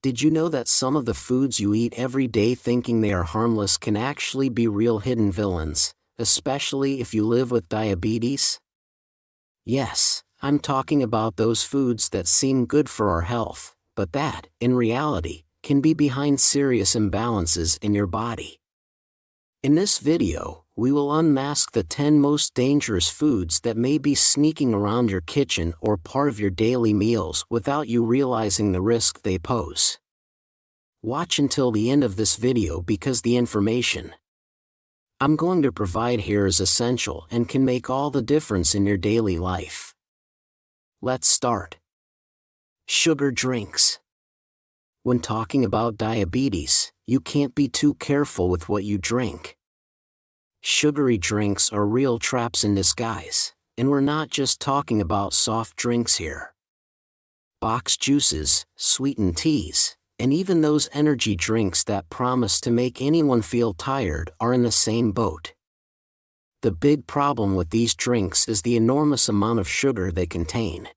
Did you know that some of the foods you eat every day thinking they are harmless can actually be real hidden villains, especially if you live with diabetes? Yes, I'm talking about those foods that seem good for our health, but that, in reality, can be behind serious imbalances in your body. In this video, we will unmask the 10 most dangerous foods that may be sneaking around your kitchen or part of your daily meals without you realizing the risk they pose. Watch until the end of this video because the information I'm going to provide here is essential and can make all the difference in your daily life. Let's start. Sugar drinks. When talking about diabetes, you can't be too careful with what you drink. Sugary drinks are real traps in disguise, and we're not just talking about soft drinks here. Boxed juices, sweetened teas, and even those energy drinks that promise to make anyone feel tired are in the same boat. The big problem with these drinks is the enormous amount of sugar they contain.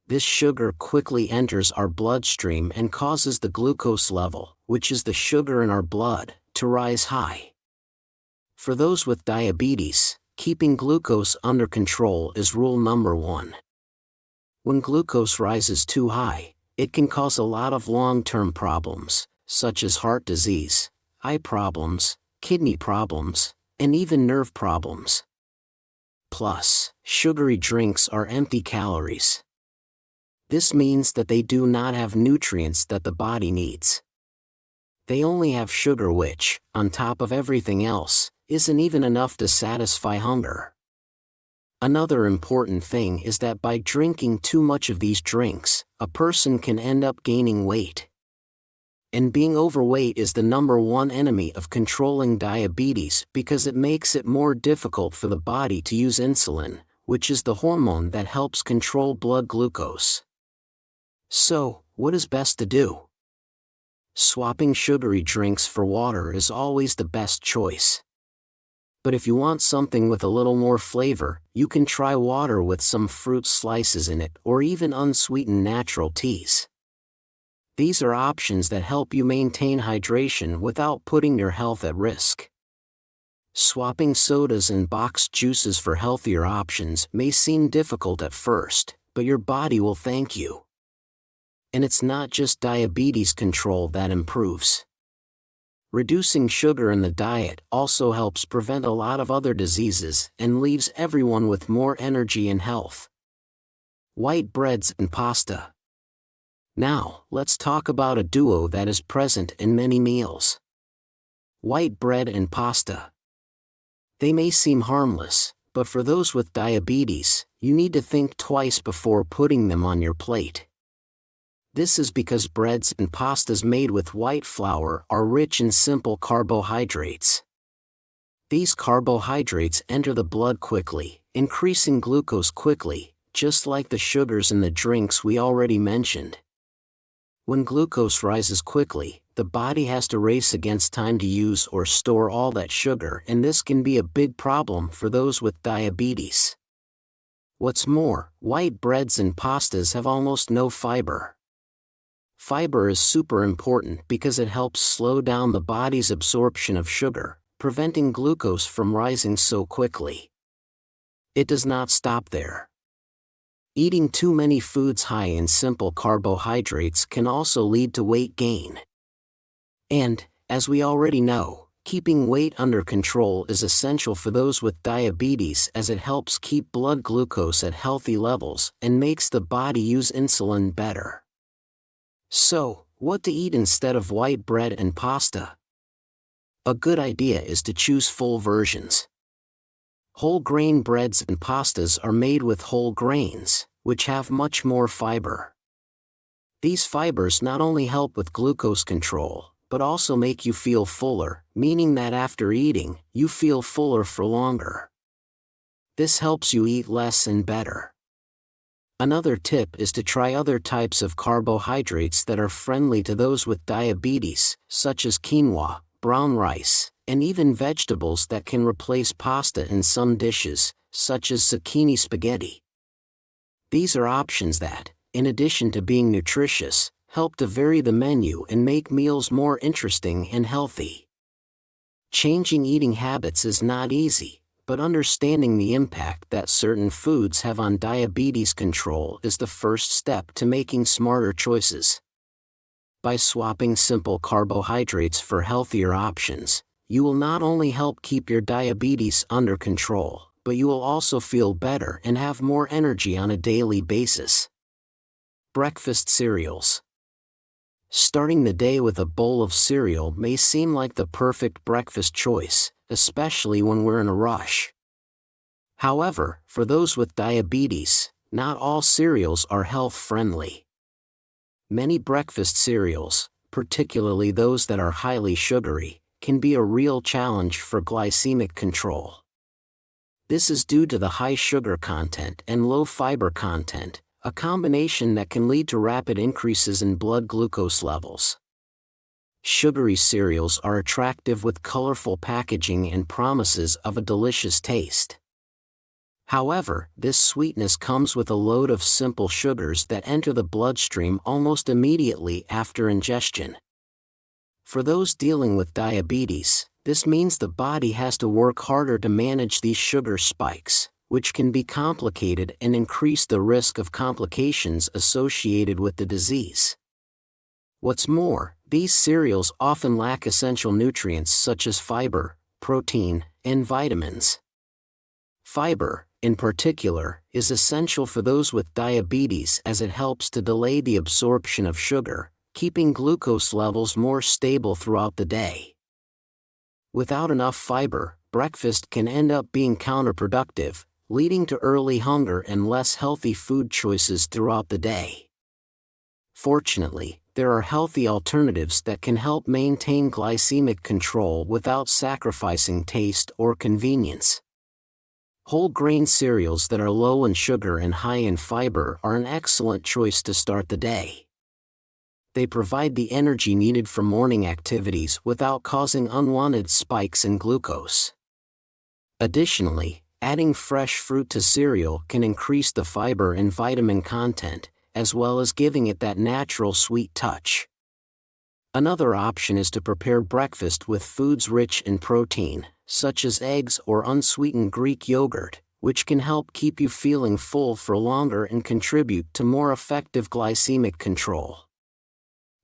This sugar quickly enters our bloodstream and causes the glucose level, which is the sugar in our blood, to rise high. For those with diabetes, keeping glucose under control is rule number 1. When glucose rises too high, it can cause a lot of long-term problems, such as heart disease, eye problems, kidney problems, and even nerve problems. Plus, sugary drinks are empty calories. This means that they do not have nutrients that the body needs. They only have sugar which, on top of everything else, isn't even enough to satisfy hunger. Another important thing is that by drinking too much of these drinks, a person can end up gaining weight. And being overweight is the number one enemy of controlling diabetes because it makes it more difficult for the body to use insulin, which is the hormone that helps control blood glucose. So, what is best to do? Swapping sugary drinks for water is always the best choice. But if you want something with a little more flavor, you can try water with some fruit slices in it or even unsweetened natural teas. These are options that help you maintain hydration without putting your health at risk. Swapping sodas and boxed juices for healthier options may seem difficult at first, but your body will thank you. And it's not just diabetes control that improves. Reducing sugar in the diet also helps prevent a lot of other diseases and leaves everyone with more energy and health. White breads and pasta. Now, let's talk about a duo that is present in many meals. White bread and pasta. They may seem harmless, but for those with diabetes, you need to think twice before putting them on your plate. This is because breads and pastas made with white flour are rich in simple carbohydrates. These carbohydrates enter the blood quickly, increasing glucose quickly, just like the sugars in the drinks we already mentioned. When glucose rises quickly, the body has to race against time to use or store all that sugar, and this can be a big problem for those with diabetes. What's more, white breads and pastas have almost no fiber. Fiber is super important because it helps slow down the body's absorption of sugar, preventing glucose from rising so quickly. It does not stop there. Eating too many foods high in simple carbohydrates can also lead to weight gain. And, as we already know, keeping weight under control is essential for those with diabetes as it helps keep blood glucose at healthy levels and makes the body use insulin better. So, what to eat instead of white bread and pasta? A good idea is to choose full versions. Whole grain breads and pastas are made with whole grains, which have much more fiber. These fibers not only help with glucose control, but also make you feel fuller, meaning that after eating, you feel fuller for longer. This helps you eat less and better. Another tip is to try other types of carbohydrates that are friendly to those with diabetes, such as quinoa, brown rice, and even vegetables that can replace pasta in some dishes, such as zucchini spaghetti. These are options that, in addition to being nutritious, help to vary the menu and make meals more interesting and healthy. Changing eating habits is not easy, but understanding the impact that certain foods have on diabetes control is the first step to making smarter choices. By swapping simple carbohydrates for healthier options, you will not only help keep your diabetes under control, but you will also feel better and have more energy on a daily basis. Breakfast cereals. Starting the day with a bowl of cereal may seem like the perfect breakfast choice, especially when we're in a rush. However, for those with diabetes, not all cereals are health-friendly. Many breakfast cereals, particularly those that are highly sugary, can be a real challenge for glycemic control. This is due to the high sugar content and low fiber content, a combination that can lead to rapid increases in blood glucose levels. Sugary cereals are attractive with colorful packaging and promises of a delicious taste. However, this sweetness comes with a load of simple sugars that enter the bloodstream almost immediately after ingestion. For those dealing with diabetes, this means the body has to work harder to manage these sugar spikes, which can be complicated and increase the risk of complications associated with the disease. What's more, these cereals often lack essential nutrients such as fiber, protein, and vitamins. Fiber, in particular, is essential for those with diabetes as it helps to delay the absorption of sugar, keeping glucose levels more stable throughout the day. Without enough fiber, breakfast can end up being counterproductive, leading to early hunger and less healthy food choices throughout the day. Fortunately, there are healthy alternatives that can help maintain glycemic control without sacrificing taste or convenience. Whole grain cereals that are low in sugar and high in fiber are an excellent choice to start the day. They provide the energy needed for morning activities without causing unwanted spikes in glucose. Additionally, adding fresh fruit to cereal can increase the fiber and vitamin content, as well as giving it that natural sweet touch. Another option is to prepare breakfast with foods rich in protein, such as eggs or unsweetened Greek yogurt, which can help keep you feeling full for longer and contribute to more effective glycemic control.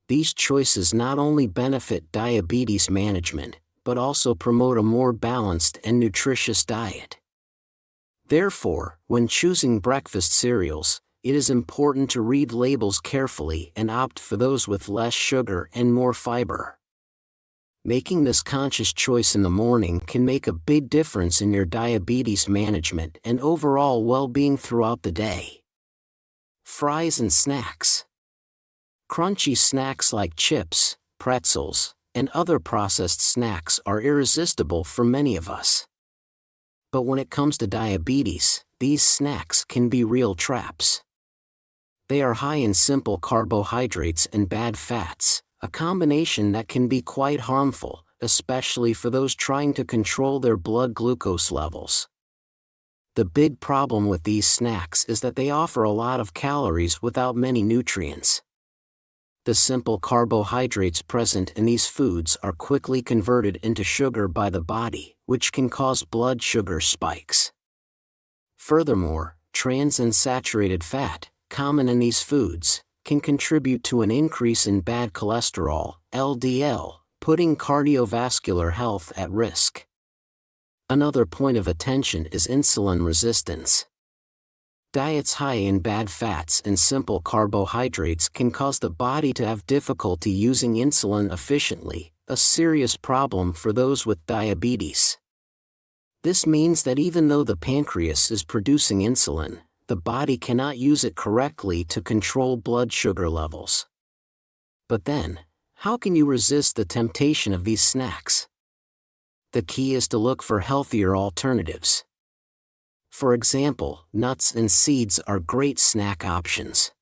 These choices not only benefit diabetes management, but also promote a more balanced and nutritious diet. Therefore, when choosing breakfast cereals, it is important to read labels carefully and opt for those with less sugar and more fiber. Making this conscious choice in the morning can make a big difference in your diabetes management and overall well-being throughout the day. Fries and snacks. Crunchy snacks like chips, pretzels, and other processed snacks are irresistible for many of us. But when it comes to diabetes, these snacks can be real traps. They are high in simple carbohydrates and bad fats, a combination that can be quite harmful, especially for those trying to control their blood glucose levels. The big problem with these snacks is that they offer a lot of calories without many nutrients. The simple carbohydrates present in these foods are quickly converted into sugar by the body, which can cause blood sugar spikes. Furthermore, trans and saturated fat, common in these foods, can contribute to an increase in bad cholesterol, LDL, putting cardiovascular health at risk. Another point of attention is insulin resistance. Diets high in bad fats and simple carbohydrates can cause the body to have difficulty using insulin efficiently, a serious problem for those with diabetes. This means that even though the pancreas is producing insulin, the body cannot use it correctly to control blood sugar levels. But then, how can you resist the temptation of these snacks? The key is to look for healthier alternatives. For example, nuts and seeds are great snack options.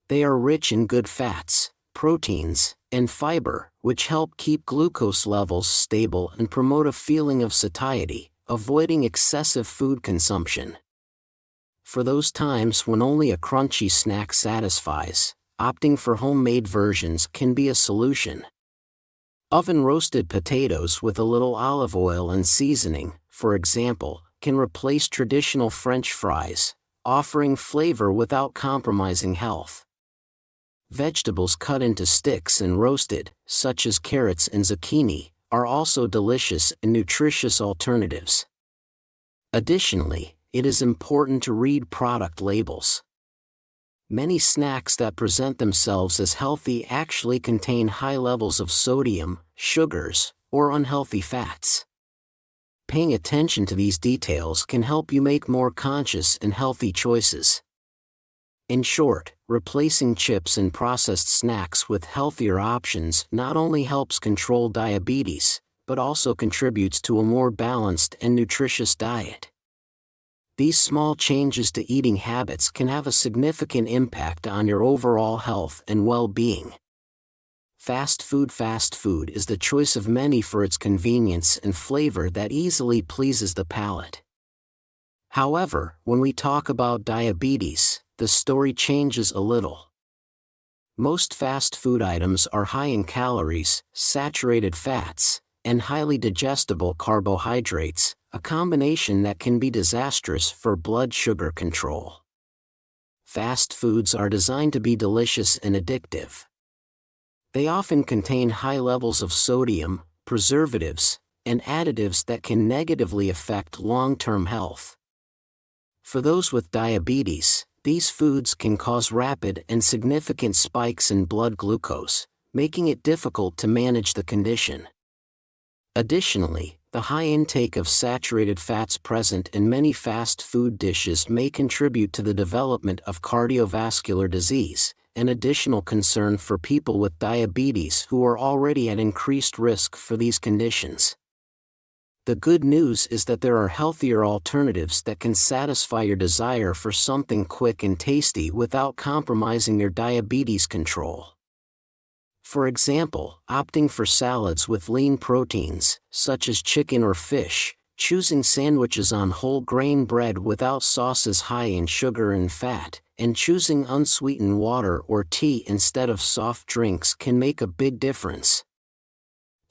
They are rich in good fats, proteins, and fiber, which help keep glucose levels stable and promote a feeling of satiety, avoiding excessive food consumption. For those times when only a crunchy snack satisfies, opting for homemade versions can be a solution. Oven-roasted potatoes with a little olive oil and seasoning, for example, can replace traditional French fries, offering flavor without compromising health. Vegetables cut into sticks and roasted, such as carrots and zucchini, are also delicious and nutritious alternatives. Additionally, it is important to read product labels. Many snacks that present themselves as healthy actually contain high levels of sodium, sugars, or unhealthy fats. Paying attention to these details can help you make more conscious and healthy choices. In short, replacing chips and processed snacks with healthier options not only helps control diabetes, but also contributes to a more balanced and nutritious diet. These small changes to eating habits can have a significant impact on your overall health and well-being. Fast food is the choice of many for its convenience and flavor that easily pleases the palate. However, when we talk about diabetes, the story changes a little. Most fast food items are high in calories, saturated fats, and highly digestible carbohydrates, a combination that can be disastrous for blood sugar control. Fast foods are designed to be delicious and addictive. They often contain high levels of sodium, preservatives, and additives that can negatively affect long-term health. For those with diabetes, these foods can cause rapid and significant spikes in blood glucose, making it difficult to manage the condition. Additionally, the high intake of saturated fats present in many fast food dishes may contribute to the development of cardiovascular disease, an additional concern for people with diabetes who are already at increased risk for these conditions. The good news is that there are healthier alternatives that can satisfy your desire for something quick and tasty without compromising your diabetes control. For example, opting for salads with lean proteins, such as chicken or fish, choosing sandwiches on whole grain bread without sauces high in sugar and fat, and choosing unsweetened water or tea instead of soft drinks can make a big difference.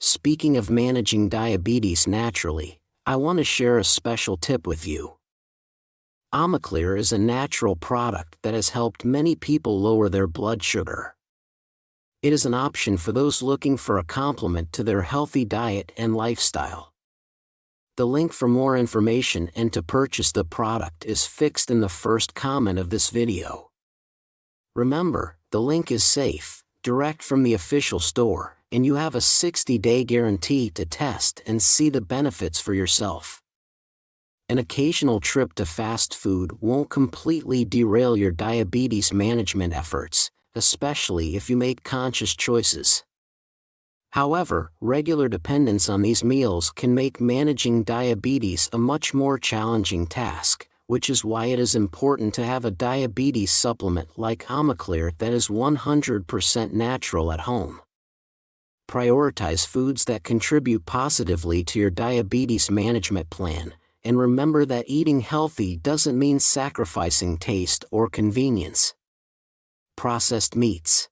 Speaking of managing diabetes naturally, I want to share a special tip with you. Omaclear is a natural product that has helped many people lower their blood sugar. It is an option for those looking for a complement to their healthy diet and lifestyle. The link for more information and to purchase the product is fixed in the first comment of this video. Remember, the link is safe, direct from the official store, and you have a 60-day guarantee to test and see the benefits for yourself. An occasional trip to fast food won't completely derail your diabetes management efforts, especially if you make conscious choices. However, regular dependence on these meals can make managing diabetes a much more challenging task, which is why it is important to have a diabetes supplement like Omaclear that is 100% natural at home. Prioritize foods that contribute positively to your diabetes management plan, and remember that eating healthy doesn't mean sacrificing taste or convenience. Processed meats.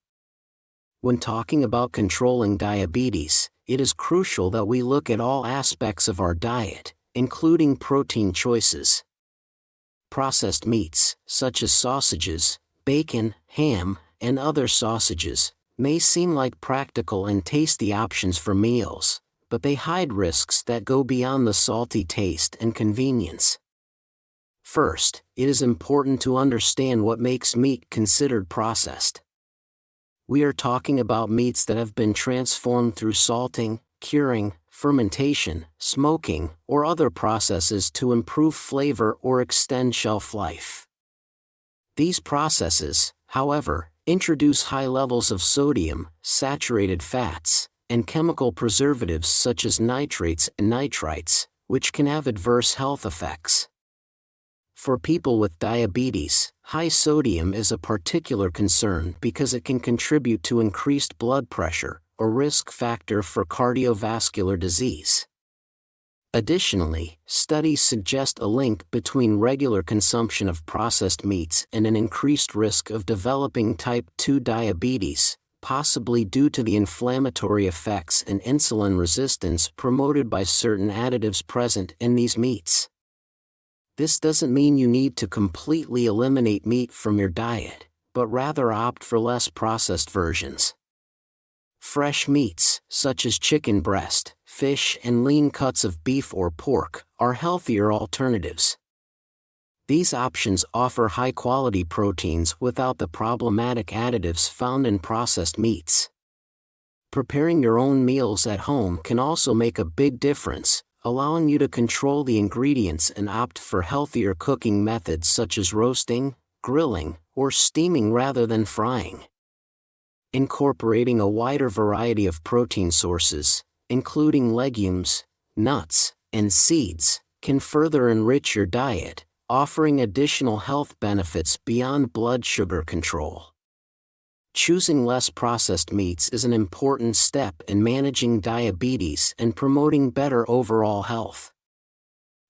When talking about controlling diabetes, it is crucial that we look at all aspects of our diet, including protein choices. Processed meats, such as sausages, bacon, ham, and other sausages, may seem like practical and tasty options for meals, but they hide risks that go beyond the salty taste and convenience. First, it is important to understand what makes meat considered processed. We are talking about meats that have been transformed through salting, curing, fermentation, smoking, or other processes to improve flavor or extend shelf life. These processes, however, introduce high levels of sodium, saturated fats, and chemical preservatives such as nitrates and nitrites, which can have adverse health effects. For people with diabetes, high sodium is a particular concern because it can contribute to increased blood pressure, a risk factor for cardiovascular disease. Additionally, studies suggest a link between regular consumption of processed meats and an increased risk of developing type 2 diabetes, possibly due to the inflammatory effects and insulin resistance promoted by certain additives present in these meats. This doesn't mean you need to completely eliminate meat from your diet, but rather opt for less processed versions. Fresh meats, such as chicken breast, fish, and lean cuts of beef or pork, are healthier alternatives. These options offer high-quality proteins without the problematic additives found in processed meats. Preparing your own meals at home can also make a big difference, allowing you to control the ingredients and opt for healthier cooking methods such as roasting, grilling, or steaming rather than frying. Incorporating a wider variety of protein sources, including legumes, nuts, and seeds, can further enrich your diet, offering additional health benefits beyond blood sugar control. Choosing less processed meats is an important step in managing diabetes and promoting better overall health.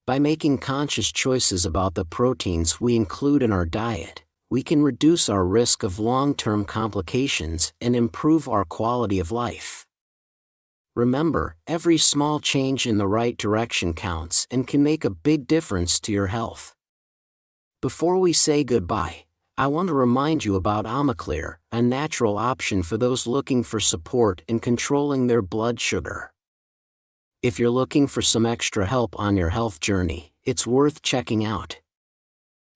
By making conscious choices about the proteins we include in our diet, we can reduce our risk of long-term complications and improve our quality of life. Remember, every small change in the right direction counts and can make a big difference to your health. Before we say goodbye, I want to remind you about Omaclear, a natural option for those looking for support in controlling their blood sugar. If you're looking for some extra help on your health journey, it's worth checking out.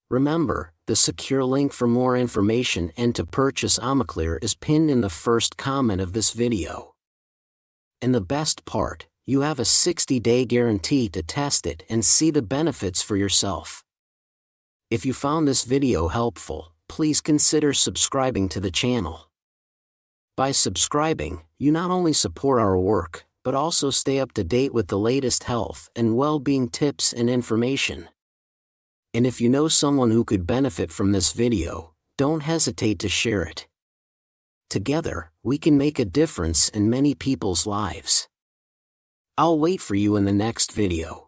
Remember, the secure link for more information and to purchase Omaclear is pinned in the first comment of this video. And the best part, you have a 60-day guarantee to test it and see the benefits for yourself. If you found this video helpful, please consider subscribing to the channel. By subscribing, you not only support our work, but also stay up to date with the latest health and well-being tips and information. And if you know someone who could benefit from this video, don't hesitate to share it. Together, we can make a difference in many people's lives. I'll wait for you in the next video.